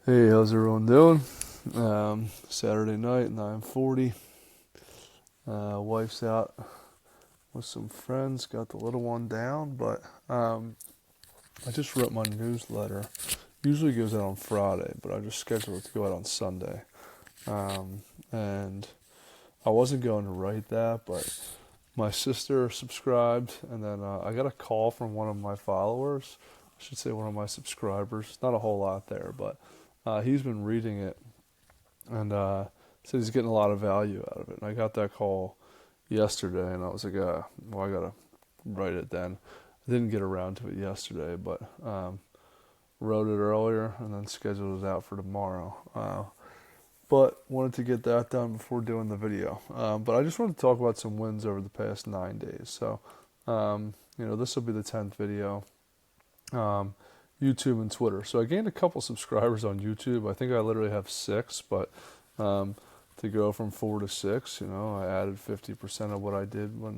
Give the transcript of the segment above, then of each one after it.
Hey, how's everyone doing? Saturday night, 9:40. Wife's out with some friends, got the little one down, but I just wrote my newsletter. Usually goes out on Friday, but I just scheduled it to go out on Sunday. And I wasn't going to write that, but my sister subscribed, and then I got a call from one of my followers. I should say one of my subscribers. Not a whole lot there, but he's been reading it and said he's getting a lot of value out of it. And I got that call yesterday, and I was like, well, I gotta write it then. I didn't get around to it yesterday, but wrote it earlier and then scheduled it out for tomorrow. But wanted to get that done before doing the video. But I just wanted to talk about some wins over the past 9 days. So, this will be the 10th video. YouTube and Twitter. So I gained a couple subscribers on YouTube. I think I literally have 6, but to go from 4 to 6, I added 50% of what I did what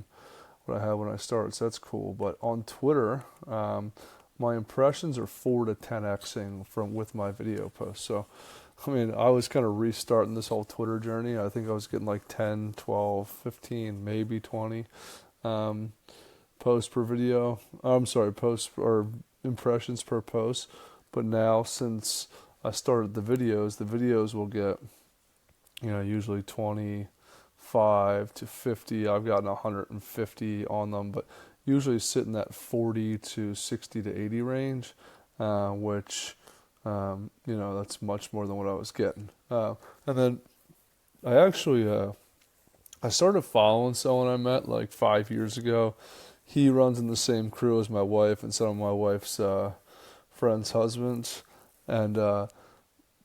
I had when I started. So that's cool. But on Twitter, my impressions are 4 to 10xing with my video posts. So I was kind of restarting this whole Twitter journey. I think I was getting like 10, 12, 15, maybe 20 posts per video. I'm sorry, posts or impressions per post. But now, since I started the videos will get, usually 25 to 50. I've gotten 150 on them, but usually sitting at 40 to 60 to 80 range, which, that's much more than what I was getting. And then I actually, I started following someone I met like 5 years ago. He runs in the same crew as my wife and some of my wife's friends' husbands, and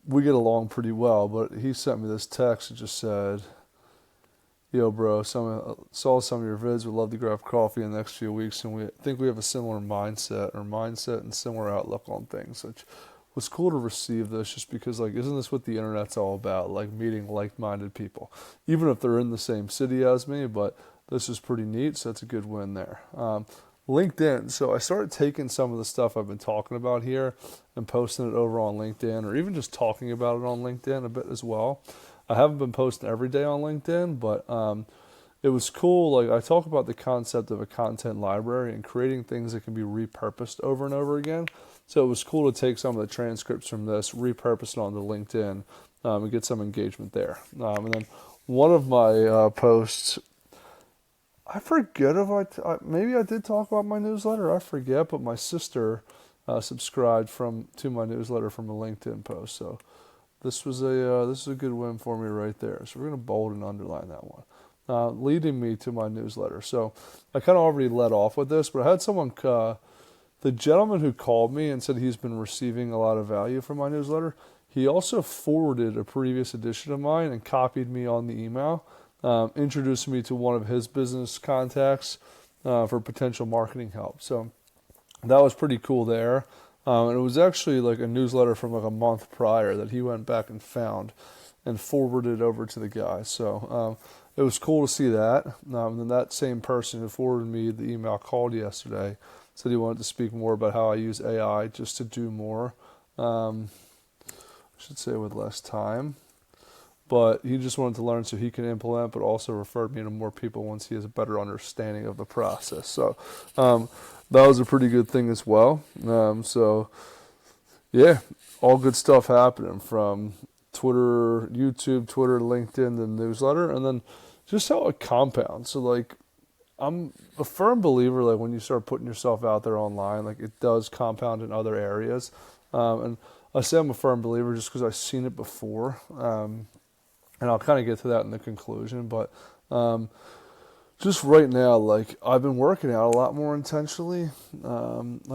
we get along pretty well. But he sent me this text that just said, "Yo, bro, saw some of your vids. Would love to grab coffee in the next few weeks, and we think we have a similar mindset and similar outlook on things." Which was cool to receive this, just because, isn't this what the internet's all about? Like, meeting like-minded people, even if they're in the same city as me. But this is pretty neat, so that's a good win there. LinkedIn. So I started taking some of the stuff I've been talking about here and posting it over on LinkedIn, or even just talking about it on LinkedIn a bit as well. I haven't been posting every day on LinkedIn, but it was cool. Like, I talk about the concept of a content library and creating things that can be repurposed over and over again. So it was cool to take some of the transcripts from this, repurpose it onto LinkedIn, and get some engagement there. And then one of my posts, I forget if maybe I did talk about my newsletter. I forget, but my sister subscribed to my newsletter from a LinkedIn post. So this is a good win for me right there. So we're gonna bold and underline that one. Leading me to my newsletter. So I kind of already led off with this, but I had someone, the gentleman who called me and said he's been receiving a lot of value from my newsletter. He also forwarded a previous edition of mine and copied me on the email. Introduced me to one of his business contacts for potential marketing help. So that was pretty cool there. And it was actually like a newsletter from like a month prior that he went back and found and forwarded over to the guy. So it was cool to see that. And then that same person who forwarded me the email called yesterday, said he wanted to speak more about how I use AI just to do more. I should say with less time. But he just wanted to learn so he can implement, but also referred me to more people once he has a better understanding of the process. So that was a pretty good thing as well. Yeah, all good stuff happening from Twitter, YouTube, Twitter, LinkedIn, the newsletter, and then just how it compounds. So, I'm a firm believer, when you start putting yourself out there online, it does compound in other areas. And I say I'm a firm believer just because I've seen it before. And I'll kind of get to that in the conclusion, but just right now, I've been working out a lot more intentionally,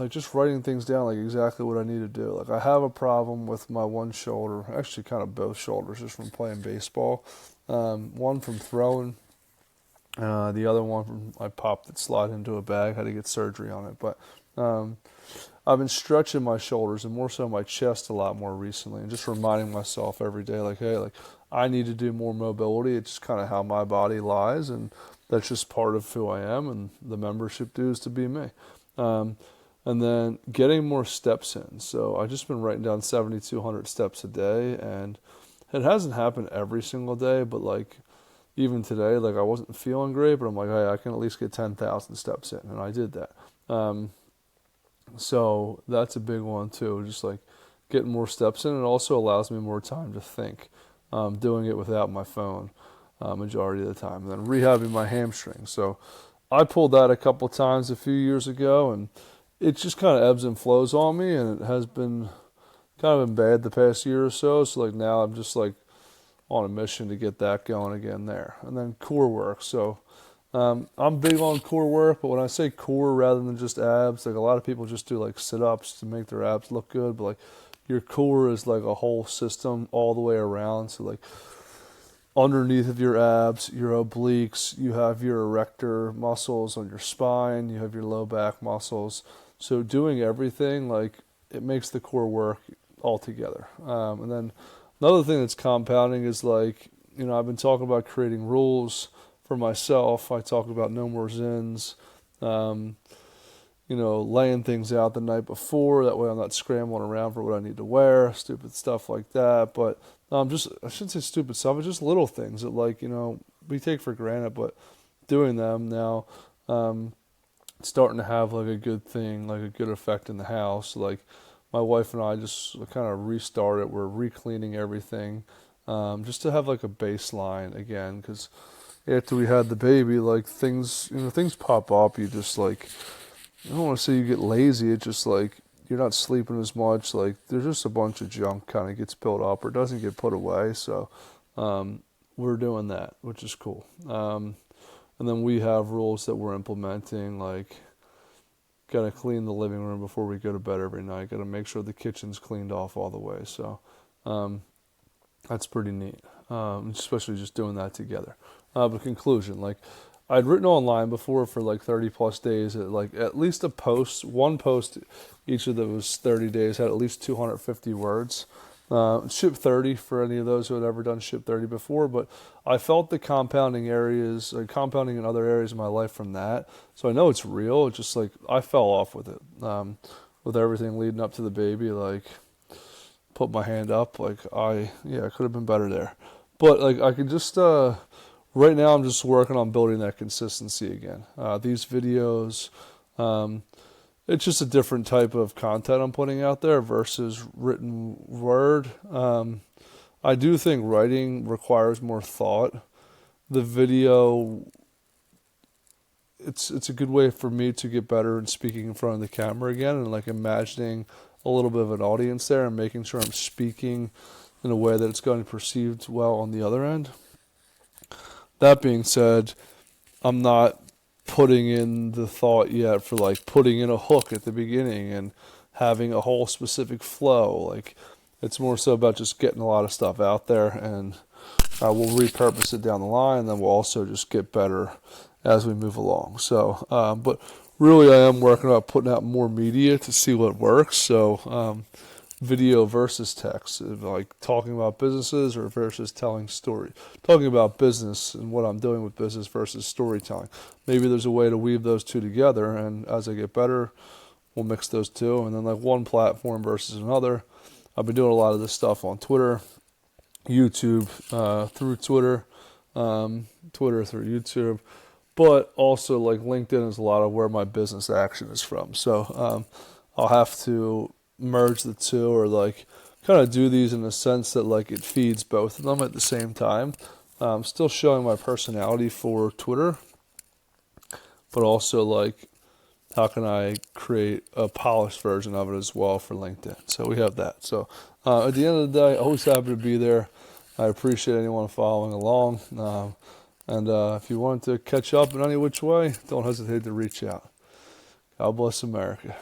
just writing things down, exactly what I need to do. I have a problem with my one shoulder, actually kind of both shoulders, just from playing baseball. One from throwing, the other one from I popped it, slide into a bag, had to get surgery on it. But I've been stretching my shoulders and more so my chest a lot more recently, and just reminding myself every day, hey, I need to do more mobility. It's just kind of how my body lies, and that's just part of who I am, and the membership dues to be me. and then getting more steps in. So I just been writing down 7,200 steps a day, and it hasn't happened every single day, but like even today, like I wasn't feeling great, but I'm like, hey, I can at least get 10,000 steps in, and I did that. So that's a big one too, just like getting more steps in. It also allows me more time to think, doing it without my phone majority of the time. And then rehabbing my hamstring. So I pulled that a couple times a few years ago, and it just kind of ebbs and flows on me, and it has been kind of been bad the past year or so. So like now I'm just like on a mission to get that going again there. And then core work. So I'm big on core work, but when I say core rather than just abs, like a lot of people just do like sit-ups to make their abs look good, but like your core is like a whole system all the way around. So like underneath of your abs, your obliques, you have your erector muscles on your spine, you have your low back muscles. So doing everything, like it makes the core work all together. And then another thing that's compounding is like, I've been talking about creating rules for myself. I talk about no more zins, laying things out the night before. That way I'm not scrambling around for what I need to wear, stupid stuff like that. But I shouldn't say stupid stuff, it's just little things that like, we take for granted, but doing them now, starting to have like a good thing, like a good effect in the house. Like my wife and I just kind of restarted. We're re-cleaning everything, just to have like a baseline again, because after we had the baby, like things pop up. You just like, I don't want to say you get lazy. It's just like you're not sleeping as much. Like there's just a bunch of junk kind of gets built up or doesn't get put away. So we're doing that, which is cool. And then we have rules that we're implementing, like got to clean the living room before we go to bed every night. Got to make sure the kitchen's cleaned off all the way. So that's pretty neat, especially just doing that together. But conclusion, like I'd written online before for like 30 plus days, like at least one post each of those 30 days had at least 250 words. Ship 30 for any of those who had ever done Ship 30 before, but I felt the compounding in other areas of my life from that. So I know it's real. It's just like I fell off with it, with everything leading up to the baby. Like put my hand up, like I could have been better there, but like I could just right now I'm just working on building that consistency again. These videos, it's just a different type of content I'm putting out there versus written word. I do think writing requires more thought. The video, it's a good way for me to get better in speaking in front of the camera again, and like imagining a little bit of an audience there and making sure I'm speaking in a way that it's going to be perceived well on the other end. That being said, I'm not putting in the thought yet for like putting in a hook at the beginning and having a whole specific flow. Like it's more so about just getting a lot of stuff out there, and we'll repurpose it down the line, and then we'll also just get better as we move along. So, but really I am working on putting out more media to see what works. So, video versus text, like talking about businesses or versus telling story, talking about business and what I'm doing with business versus storytelling. Maybe there's a way to weave those two together, and as I get better, we'll mix those two. And then like one platform versus another. I've been doing a lot of this stuff on Twitter, YouTube, through Twitter, Twitter through YouTube, but also like LinkedIn is a lot of where my business action is from. So I'll have to merge the two, or like kind of do these in a sense that like it feeds both of them at the same time. Still showing my personality for Twitter, but also like how can I create a polished version of it as well for LinkedIn. So we have that. So at the end of the day, always happy to be there. I appreciate anyone following along. And if you want to catch up in any which way, don't hesitate to reach out. God bless America.